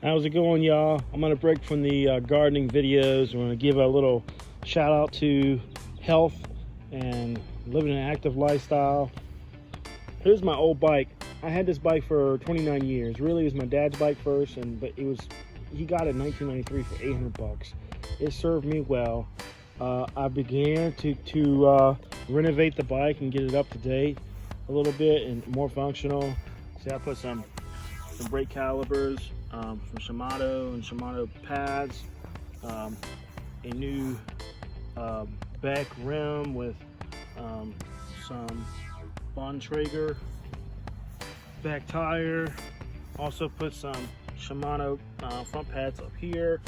How's it going, y'all? I'm gonna break from the gardening videos. I'm gonna give a little shout out to health and living an active lifestyle. Here's my old bike. I had this bike for 29 years. Really, it was my dad's bike first, but he got it in 1993 for 800 bucks. It served me well. I began to renovate the bike and get it up to date a little bit and more functional. See, I put some brake calipers from Shimano and Shimano pads, a new back rim with some Bontrager back tire. Also put some Shimano front pads up here.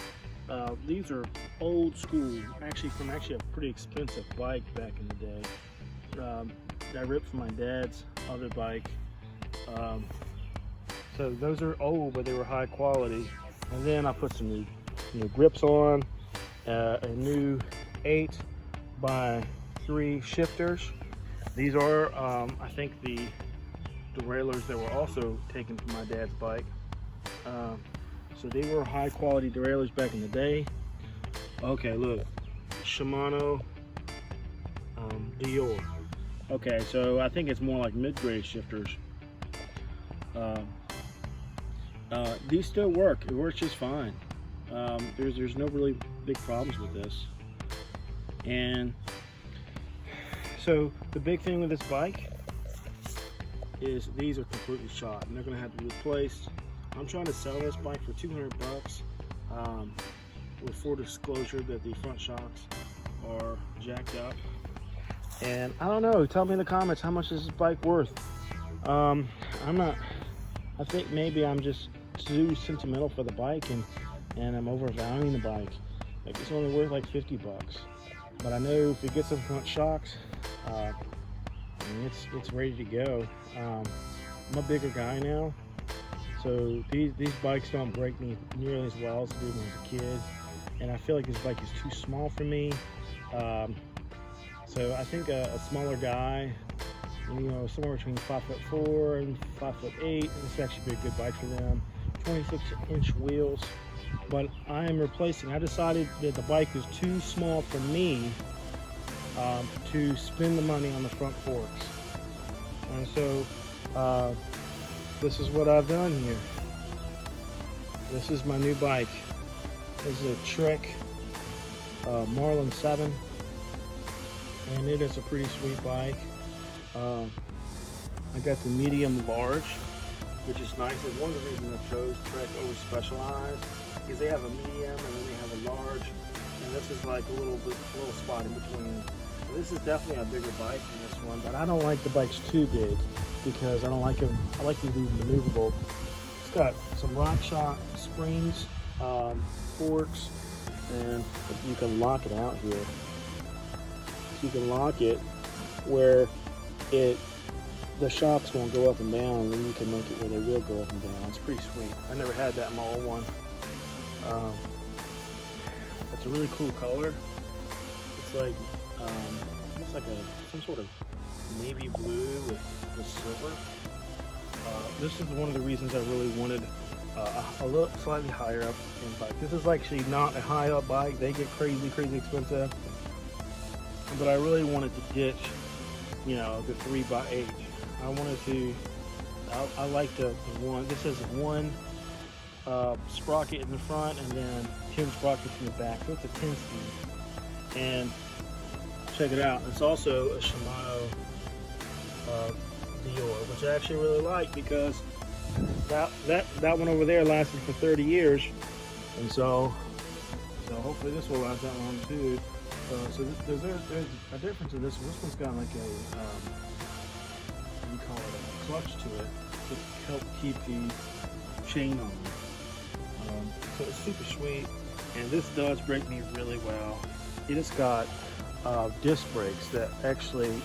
These are old school, actually a pretty expensive bike back in the day. I ripped from my dad's other bike. So those are old, but they were high quality. And then I put some new grips on, a new 8x3 shifters. These are, I think, the derailleurs that were also taken from my dad's bike. So they were high quality derailleurs back in the day. Okay, look, Shimano Dior. Okay, so I think it's more like mid-grade shifters. These still work. It works just fine. There's no really big problems with this. And so the big thing with this bike is these are completely shot and they're gonna have to be replaced. I'm trying to sell this bike for 200 bucks with full disclosure that the front shocks are jacked up. And I don't know, tell me in the comments, how much is this bike worth? I think maybe I'm just too sentimental for the bike and I'm overvaluing the bike. Like, it's only worth like 50 bucks. But I know if it gets some front shocks, I mean, it's ready to go. I'm a bigger guy now, so these bikes don't break me nearly as well as they did when I was a kid. And I feel like this bike is too small for me. So I think a smaller guy, you know, somewhere between 5'4" and 5'8", this would actually be a good bike for them. 26-inch wheels. But I decided that the bike is too small for me to spend the money on the front forks. And so this is what I've done here. This is my new bike. This is a Trek Marlin 7. And it is a pretty sweet bike. I got the medium large, which is nice. And one of the reasons I chose Trek over Specialized is they have a medium and then they have a large, and this is like a little spot in between. So this is definitely a bigger bike than this one, but I don't like the bikes too big because I don't like them. I like them to be maneuverable. It's got some rock shot springs, forks, and you can lock it out here. So you can lock it where the shocks won't go up and down, and then you can make it where they will go up and down. It's pretty sweet. I never had that in my old one. It's a really cool color. It's like almost like some sort of navy blue with silver. This is one of the reasons I really wanted a little slightly higher up in bike. This is actually not a high up bike. They get crazy expensive. But I really wanted to ditch, you know, the 3x8. I wanted to. I like the one. This has one sprocket in the front and then 10 sprockets in the back. So it's a 10-speed. And check it out. It's also a Shimano Dior, which I actually really like because that one over there lasted for 30 years, and so hopefully this will last that long too. So there's a difference in this one. This one's got like a what do you call it, a clutch to it to help keep the chain on. So it's super sweet, and this does brake me really well. It has got disc brakes that actually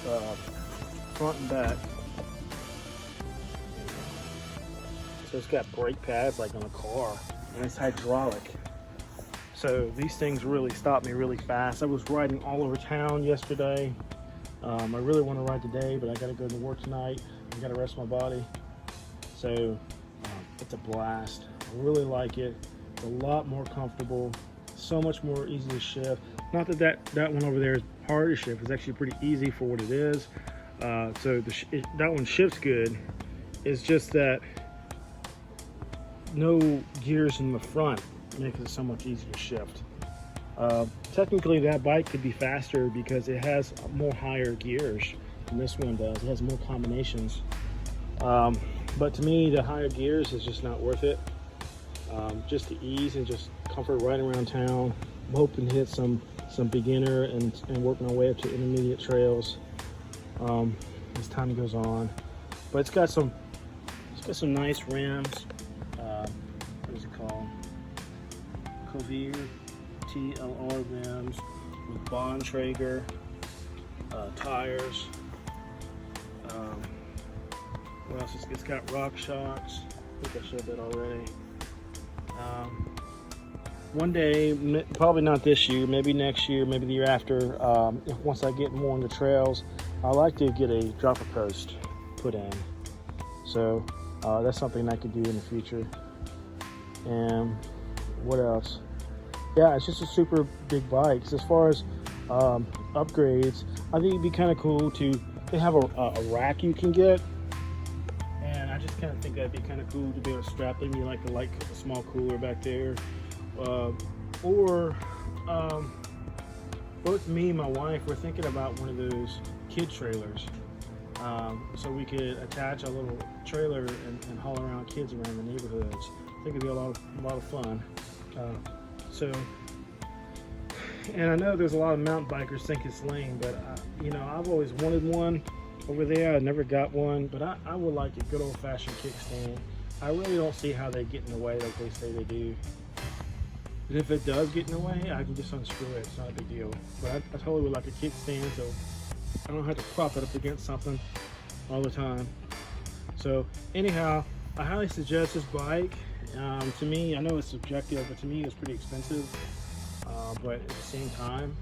front and back. So it's got brake pads like on a car, and it's hydraulic. So these things really stop me really fast. I was riding all over town yesterday. I really want to ride today, but I got to go to work tonight. I got to rest my body. So it's a blast. really like it. It's a lot more comfortable, so much more easy to shift. Not that that one over there is hard to shift. It's actually pretty easy for what it is. So that one shifts good. It's just that no gears in the front makes it so much easier to shift. Technically that bike could be faster because it has more higher gears than this one does. It has more combinations. But to me, the higher gears is just not worth it. Just the ease and just comfort riding around town. I'm hoping to hit some beginner and work my way up to intermediate trails as time goes on. But it's got some nice rims. What is it called? Covir TLR rims with Bontrager tires. What else? It's got rock shocks. I think I showed that already. One day, probably not this year, maybe next year, maybe the year after, once I get more into trails, I like to get a dropper post put in. So that's something I could do in the future. And what else? Yeah, it's just a super big bike. So as far as upgrades, I think it'd be kind of cool they have a rack you can get. And I just kind of think that'd be kind of cool to be able to strap in you like a small cooler back there. Or both me and my wife were thinking about one of those kid trailers. So we could attach a little trailer and haul around kids around the neighborhoods. I think it'd be a lot of fun. And I know there's a lot of mountain bikers think it's lame, but I've always wanted one over there. I never got one, but I would like a good old-fashioned kickstand. I really don't see how they get in the way like they say they do. And if it does get in the way, I can just unscrew it. It's not a big deal. But I totally would like a kickstand, so I don't have to prop it up against something all the time. So anyhow, I highly suggest this bike. To me, I know it's subjective, but to me it's pretty expensive. But at the same time,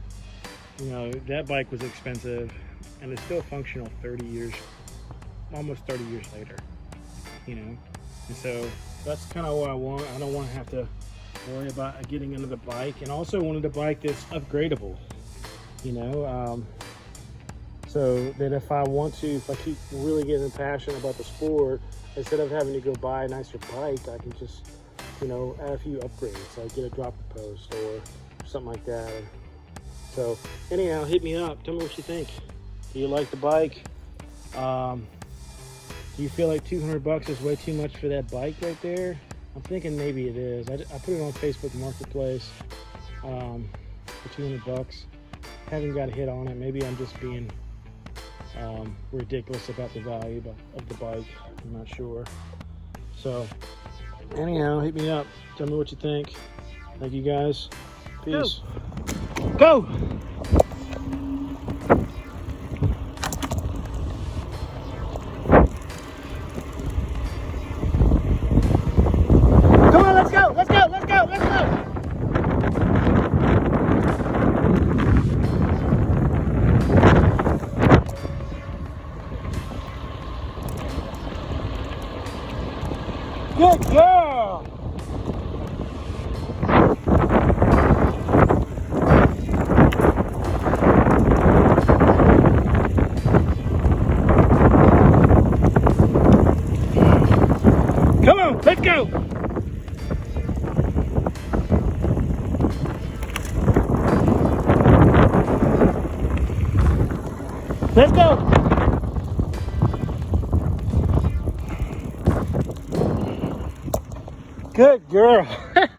that bike was expensive and it's still functional 30 years, almost 30 years later, and so that's kind of what I want. I don't want to have to worry about getting another bike, and also wanted a bike that's upgradable, so that if I keep really getting passionate about the sport, instead of having to go buy a nicer bike, I can just, add a few upgrades, like get a dropper post or something like that. So anyhow, hit me up. Tell me what you think. Do you like the bike? Do you feel like $200 is way too much for that bike right there? I'm thinking maybe it is. I put it on Facebook Marketplace for $200. Haven't got a hit on it. Maybe I'm just being ridiculous about the value of the bike. I'm not sure. So anyhow, hit me up. Tell me what you think. Thank you guys. Peace. Go! Come on, let's go! Let's go! Let's go! Let's go! Good girl! Come on, let's go! Let's go! Good girl.